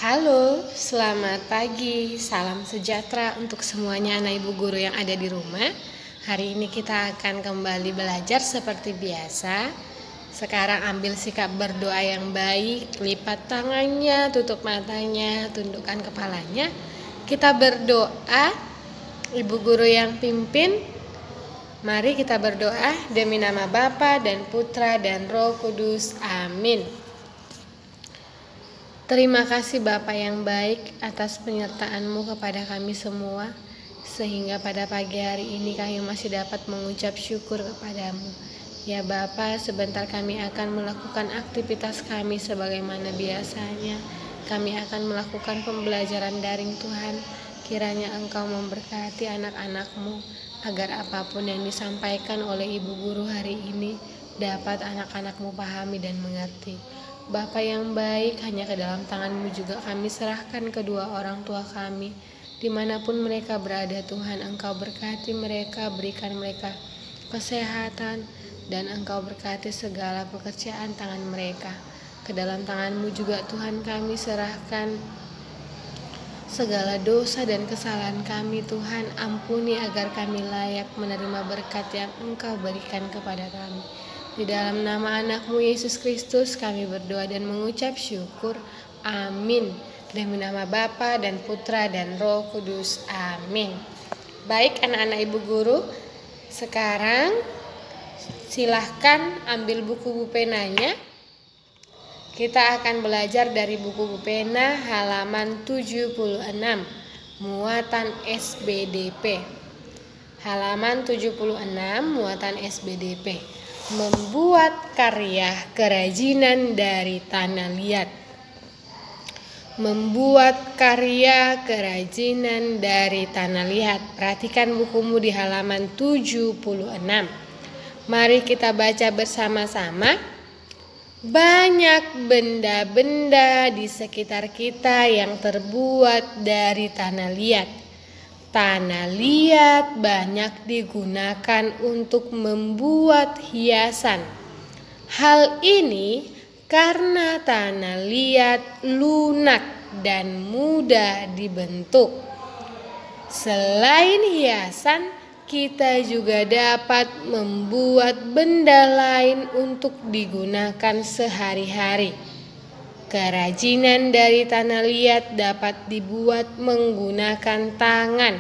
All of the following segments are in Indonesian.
Halo, selamat pagi. Salam sejahtera untuk semuanya anak ibu guru yang ada di rumah. Hari ini kita akan kembali belajar seperti biasa. Sekarang ambil sikap berdoa yang baik, lipat tangannya, tutup matanya, tundukkan kepalanya. Kita berdoa, ibu guru yang pimpin. Mari kita berdoa demi nama Bapa dan Putra dan Roh Kudus. Amin. Terima kasih Bapa yang baik atas penyertaan-Mu kepada kami semua, sehingga pada pagi hari ini kami masih dapat mengucap syukur kepadamu. Ya Bapa, sebentar kami akan melakukan aktivitas kami sebagaimana biasanya. Kami akan melakukan pembelajaran daring Tuhan. Kiranya Engkau memberkati anak-anak-Mu, agar apapun yang disampaikan oleh ibu guru hari ini dapat anak-anak-Mu pahami dan mengerti. Bapa yang baik, hanya ke dalam tangan-Mu juga kami serahkan kedua orang tua kami. Dimanapun mereka berada Tuhan, Engkau berkati mereka, berikan mereka kesehatan, dan Engkau berkati segala pekerjaan tangan mereka. Ke dalam tangan-Mu juga Tuhan kami serahkan segala dosa dan kesalahan kami Tuhan. Ampuni agar kami layak menerima berkat yang Engkau berikan kepada kami. Di dalam nama anak-Mu Yesus Kristus kami berdoa dan mengucap syukur. Amin. Demi nama Bapa dan Putra dan Roh Kudus. Amin. Baik anak-anak ibu guru, sekarang silahkan ambil buku penanya. Kita akan belajar dari buku pena halaman 76, muatan SBDP. Halaman 76, muatan SBDP. Membuat karya kerajinan dari tanah liat. Membuat karya kerajinan dari tanah liat. Perhatikan bukumu di halaman 76. Mari kita baca bersama-sama. Banyak benda-benda di sekitar kita yang terbuat dari tanah liat. Tanah liat banyak digunakan untuk membuat hiasan. Hal ini karena tanah liat lunak dan mudah dibentuk. Selain hiasan, kita juga dapat membuat benda lain untuk digunakan sehari-hari. Kerajinan dari tanah liat dapat dibuat menggunakan tangan.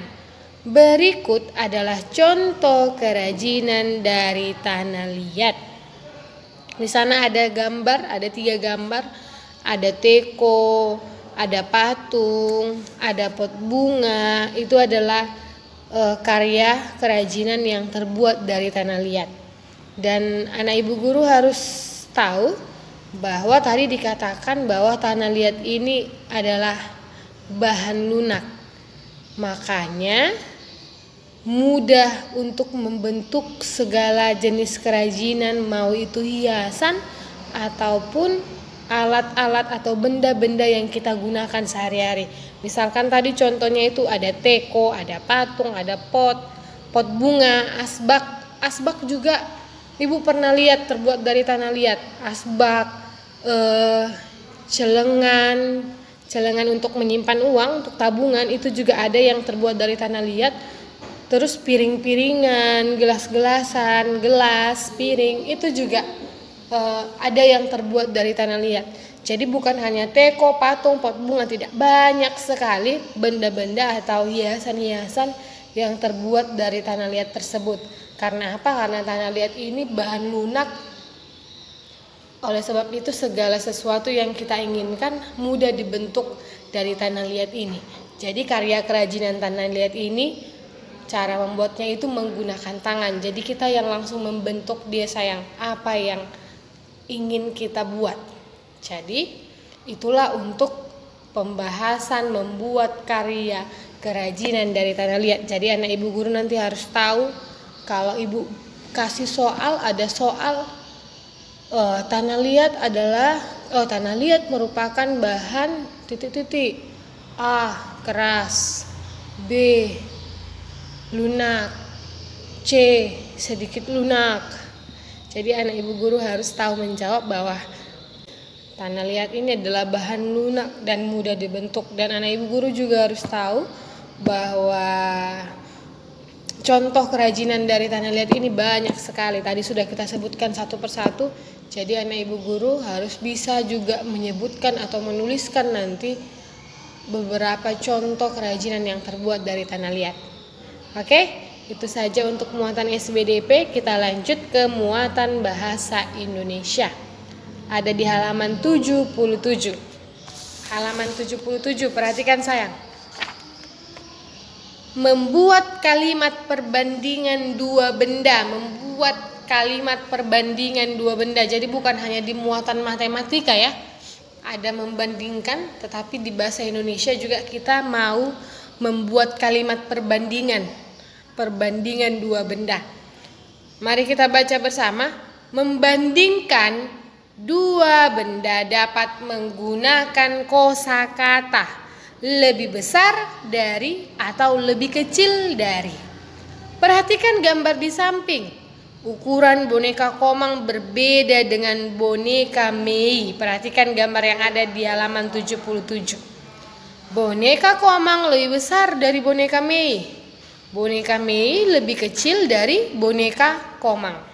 Berikut adalah contoh kerajinan dari tanah liat. Di sana ada gambar, ada 3 gambar. Ada teko, ada patung, ada pot bunga. Itu adalah karya kerajinan yang terbuat dari tanah liat. Dan anak ibu guru harus tahu bahwa tadi dikatakan bahwa tanah liat ini adalah bahan lunak. Makanya mudah untuk membentuk segala jenis kerajinan, mau itu hiasan ataupun alat-alat atau benda-benda yang kita gunakan sehari-hari. Misalkan tadi contohnya itu ada teko, ada patung, ada pot bunga, asbak. Asbak juga ibu pernah lihat terbuat dari tanah liat. Asbak, celengan untuk menyimpan uang, untuk tabungan, itu juga ada yang terbuat dari tanah liat. Terus piring-piringan, gelas-gelasan, gelas, piring, itu juga ada yang terbuat dari tanah liat. Jadi bukan hanya teko, patung, pot bunga, tidak, banyak sekali benda-benda atau hiasan-hiasan yang terbuat dari tanah liat tersebut. Karena apa? Karena tanah liat ini bahan lunak. Oleh sebab itu segala sesuatu yang kita inginkan mudah dibentuk dari tanah liat ini. Jadi karya kerajinan tanah liat ini, cara membuatnya itu menggunakan tangan. Jadi kita yang langsung membentuk dia sayang, apa yang ingin kita buat. Jadi itulah untuk pembahasan membuat karya kerajinan dari tanah liat. Jadi anak ibu guru nanti harus tahu, kalau ibu kasih soal, ada soal tanah liat merupakan bahan titik-titik. A. Keras. B. Lunak. C. Sedikit lunak. Jadi anak ibu guru harus tahu menjawab bahwa Tanah liat ini adalah bahan lunak dan mudah dibentuk, dan anak ibu guru juga harus tahu bahwa contoh kerajinan dari tanah liat ini banyak sekali. Tadi sudah kita sebutkan satu persatu. Jadi anak ibu guru harus bisa juga menyebutkan atau menuliskan nanti beberapa contoh kerajinan yang terbuat dari tanah liat. Oke, itu saja untuk muatan SBDP. Kita lanjut ke muatan bahasa Indonesia. Ada di halaman 77. Halaman 77, perhatikan sayang. Membuat kalimat perbandingan dua benda. Membuat kalimat perbandingan dua benda. Jadi bukan hanya di muatan matematika ya. Ada membandingkan, tetapi di bahasa Indonesia juga kita mau membuat kalimat perbandingan. Perbandingan dua benda. Mari kita baca bersama. Membandingkan dua benda dapat menggunakan kosakata lebih besar dari atau lebih kecil dari. Perhatikan gambar di samping. Ukuran boneka Komang berbeda dengan boneka Mei. Perhatikan gambar yang ada di halaman 77. Boneka Komang lebih besar dari boneka Mei. Boneka Mei lebih kecil dari boneka Komang.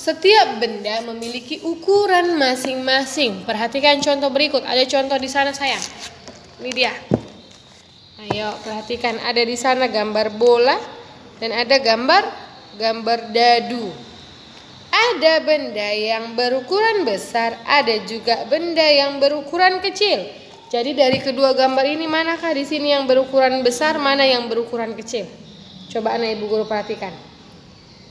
Setiap benda memiliki ukuran masing-masing. Perhatikan contoh berikut. Ada contoh di sana sayang. Ini dia. Ayo perhatikan, ada di sana gambar bola dan ada gambar dadu. Ada benda yang berukuran besar, ada juga benda yang berukuran kecil. Jadi dari kedua gambar ini manakah di sini yang berukuran besar, mana yang berukuran kecil? Coba anak ibu guru perhatikan.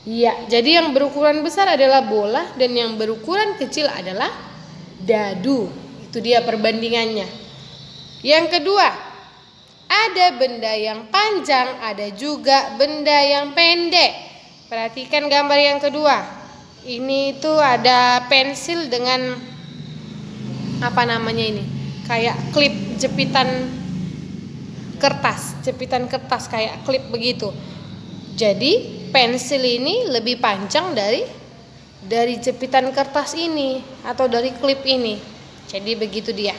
Iya, jadi yang berukuran besar adalah bola dan yang berukuran kecil adalah dadu. Itu dia perbandingannya. Yang kedua, ada benda yang panjang, ada juga benda yang pendek. Perhatikan gambar yang kedua. Ini tuh ada pensil dengan apa namanya ini? Kayak klip jepitan kertas kayak klip begitu. Jadi pensil ini lebih panjang dari jepitan kertas ini atau dari klip ini. Jadi begitu dia.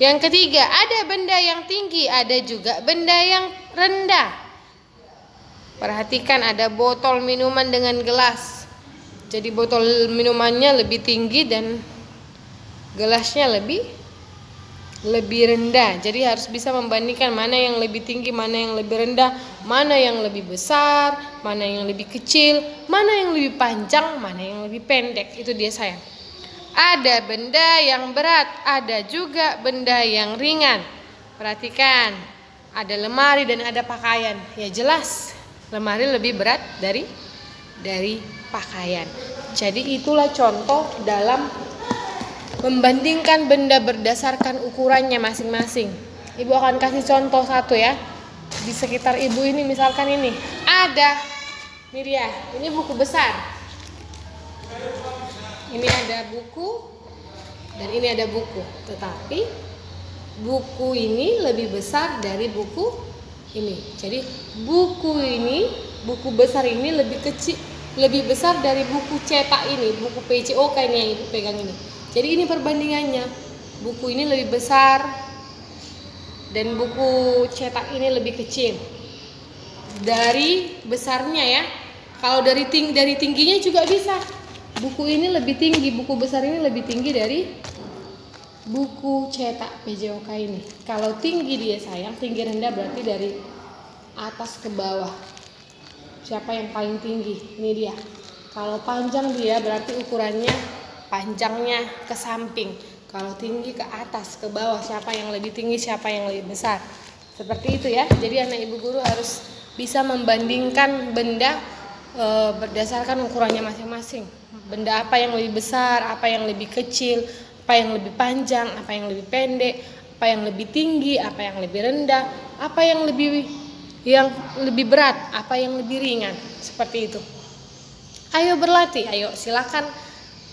Yang ketiga, ada benda yang tinggi, ada juga benda yang rendah. Perhatikan, ada botol minuman dengan gelas. Jadi botol minumannya lebih tinggi dan gelasnya lebih rendah. Jadi harus bisa membandingkan mana yang lebih tinggi, mana yang lebih rendah, mana yang lebih besar, mana yang lebih kecil, mana yang lebih panjang, mana yang lebih pendek. Itu dia sayang. Ada benda yang berat, ada juga benda yang ringan. Perhatikan, ada lemari dan ada pakaian. Ya jelas, lemari lebih berat dari pakaian. Jadi itulah contoh dalam membandingkan benda berdasarkan ukurannya masing-masing. Ibu akan kasih contoh satu ya. Di sekitar ibu ini misalkan ini ada, ini dia, ini buku besar. Ini ada buku dan ini ada buku. Tetapi buku ini lebih besar dari buku ini. Jadi buku besar ini lebih besar dari buku cetak ini, buku PCOK ini yang ibu pegang ini. Jadi ini perbandingannya. Buku ini lebih besar dan buku cetak ini lebih kecil. Dari besarnya ya. Kalau dari tingginya juga bisa. Buku ini lebih tinggi, buku besar ini lebih tinggi dari buku cetak PJOK ini. Kalau tinggi dia sayang, tinggi rendah berarti dari atas ke bawah. Siapa yang paling tinggi? Ini dia. Kalau panjang dia berarti ukurannya panjangnya ke samping. Kalau tinggi ke atas, ke bawah. Siapa yang lebih tinggi, siapa yang lebih besar. Seperti itu ya. Jadi anak ibu guru harus bisa membandingkan benda berdasarkan ukurannya masing-masing. Benda apa yang lebih besar, apa yang lebih kecil, apa yang lebih panjang, apa yang lebih pendek, apa yang lebih tinggi, apa yang lebih rendah, apa yang lebih berat, apa yang lebih ringan. Seperti itu. Ayo berlatih, ayo silakan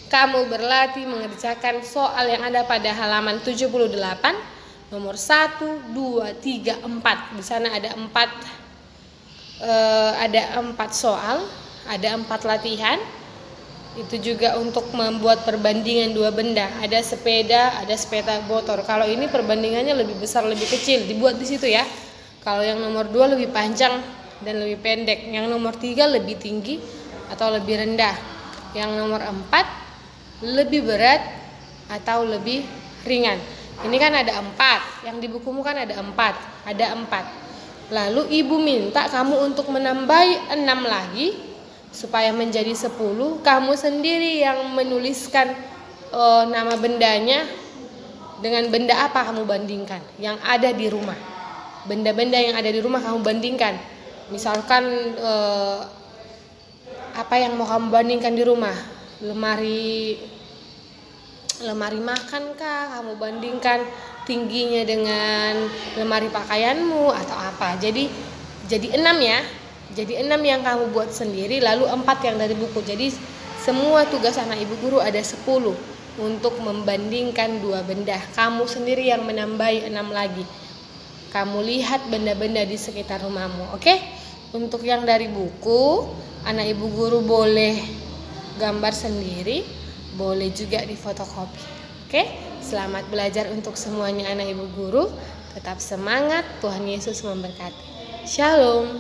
kamu berlatih mengerjakan soal yang ada pada halaman 78 nomor 1, 2, 3, 4. Di sana ada 4 soal, ada 4 latihan. Itu juga untuk membuat perbandingan dua benda. Ada sepeda, ada sepeda motor. Kalau ini perbandingannya lebih besar, lebih kecil, dibuat di situ ya. Kalau yang nomor 2 lebih panjang dan lebih pendek. Yang nomor 3 lebih tinggi atau lebih rendah. Yang nomor 4 lebih berat atau lebih ringan. Ini kan ada 4. Yang di bukumu kan ada 4. Ada 4. Lalu ibu minta kamu untuk menambahi 6 lagi supaya menjadi 10. Kamu sendiri yang menuliskan nama bendanya dengan benda apa kamu bandingkan yang ada di rumah. Benda-benda yang ada di rumah kamu bandingkan. Misalkan apa yang mau kamu bandingkan di rumah? Lemari makan kah? Kamu bandingkan tingginya dengan lemari pakaianmu atau apa? Jadi 6 ya. Jadi 6 yang kamu buat sendiri, lalu 4 yang dari buku. Jadi semua tugas anak ibu guru ada 10 untuk membandingkan dua benda. Kamu sendiri yang menambahi 6 lagi. Kamu lihat benda-benda di sekitar rumahmu, oke? Untuk yang dari buku, anak ibu guru boleh gambar sendiri, boleh juga difotokopi. Oke? Selamat belajar untuk semuanya anak ibu guru. Tetap semangat, Tuhan Yesus memberkati. Shalom.